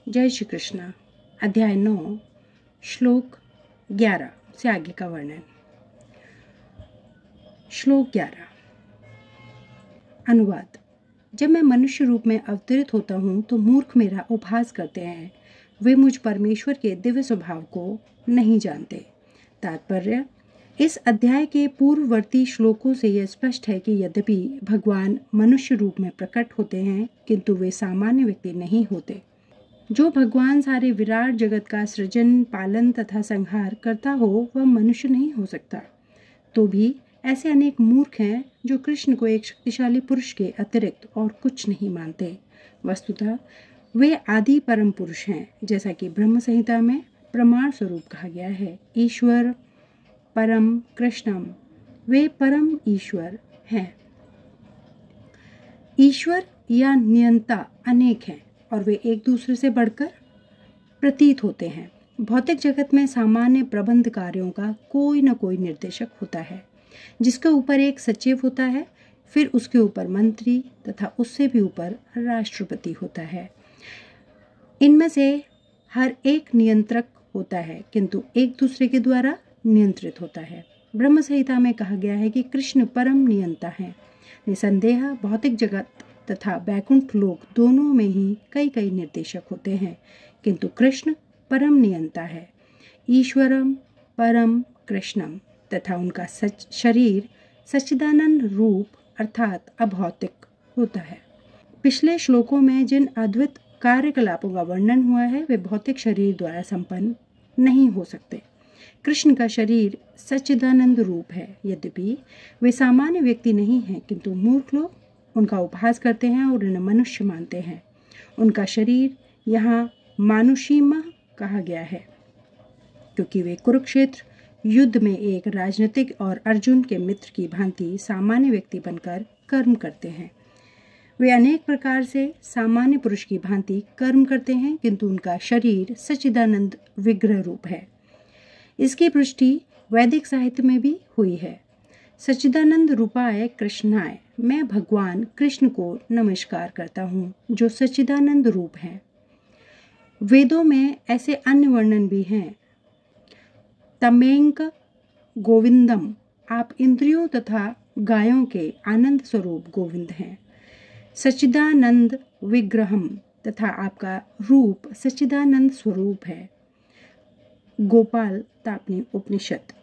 जय श्री कृष्ण। अध्याय 9 श्लोक 11 से आगे का वर्णन। श्लोक 11। अनुवाद। जब मैं मनुष्य रूप में अवतरित होता हूँ तो मूर्ख मेरा उपहास करते हैं। वे मुझ परमेश्वर के दिव्य स्वभाव को नहीं जानते। तात्पर्य। इस अध्याय के पूर्ववर्ती श्लोकों से यह स्पष्ट है कि यद्यपि भगवान मनुष्य रूप में प्रकट होते हैं किंतु वे सामान्य व्यक्ति नहीं होते। जो भगवान सारे विराट जगत का सृजन, पालन तथा संहार करता हो वह मनुष्य नहीं हो सकता। तो भी ऐसे अनेक मूर्ख हैं जो कृष्ण को एक शक्तिशाली पुरुष के अतिरिक्त और कुछ नहीं मानते। वस्तुतः वे आदि परम पुरुष हैं, जैसा कि ब्रह्म संहिता में प्रमाण स्वरूप कहा गया है। ईश्वर परम कृष्णम, वे परम ईश्वर हैं। ईश्वर या नियंता अनेक हैं और वे एक दूसरे से बढ़कर प्रतीत होते हैं। भौतिक जगत में सामान्य प्रबंध कार्यों का कोई न कोई निर्देशक होता है, जिसके ऊपर एक सचिव होता है, फिर उसके ऊपर मंत्री तथा उससे भी ऊपर राष्ट्रपति होता है। इनमें से हर एक नियंत्रक होता है किंतु एक दूसरे के द्वारा नियंत्रित होता है। ब्रह्म संहिता में कहा गया है कि कृष्ण परम नियंता हैं। निसंदेह भौतिक जगत तथा वैकुंठ लोक दोनों में ही कई कई निर्देशक होते हैं, किंतु कृष्ण परम नियंता है। ईश्वरम परम कृष्णम तथा उनका शरीर सच्चिदानंद रूप अर्थात अभौतिक होता है। पिछले श्लोकों में जिन अद्भुत कार्यकलापों का वर्णन हुआ है वे भौतिक शरीर द्वारा संपन्न नहीं हो सकते। कृष्ण का शरीर सच्चिदानंद रूप है। यद्यपि वे सामान्य व्यक्ति नहीं हैं किंतु मूर्ख लोग उनका उपहास करते हैं और उन्हें मनुष्य मानते हैं। उनका शरीर यहाँ मानुषीमा कहा गया है क्योंकि वे कुरुक्षेत्र युद्ध में एक राजनीतिक और अर्जुन के मित्र की भांति सामान्य व्यक्ति बनकर कर्म करते हैं। वे अनेक प्रकार से सामान्य पुरुष की भांति कर्म करते हैं किंतु उनका शरीर सच्चिदानंद विग्रह रूप है। इसकी पुष्टि वैदिक साहित्य में भी हुई है। सच्चिदानंद रूपाय कृष्णाय, मैं भगवान कृष्ण को नमस्कार करता हूँ जो सच्चिदानंद रूप है। वेदों में ऐसे अन्य वर्णन भी हैं। तमेंक गोविंदम, आप इंद्रियों तथा गायों के आनंद स्वरूप गोविंद हैं। सच्चिदानंद विग्रहम, तथा आपका रूप सच्चिदानंद स्वरूप है। गोपाल तापनी उपनिषद।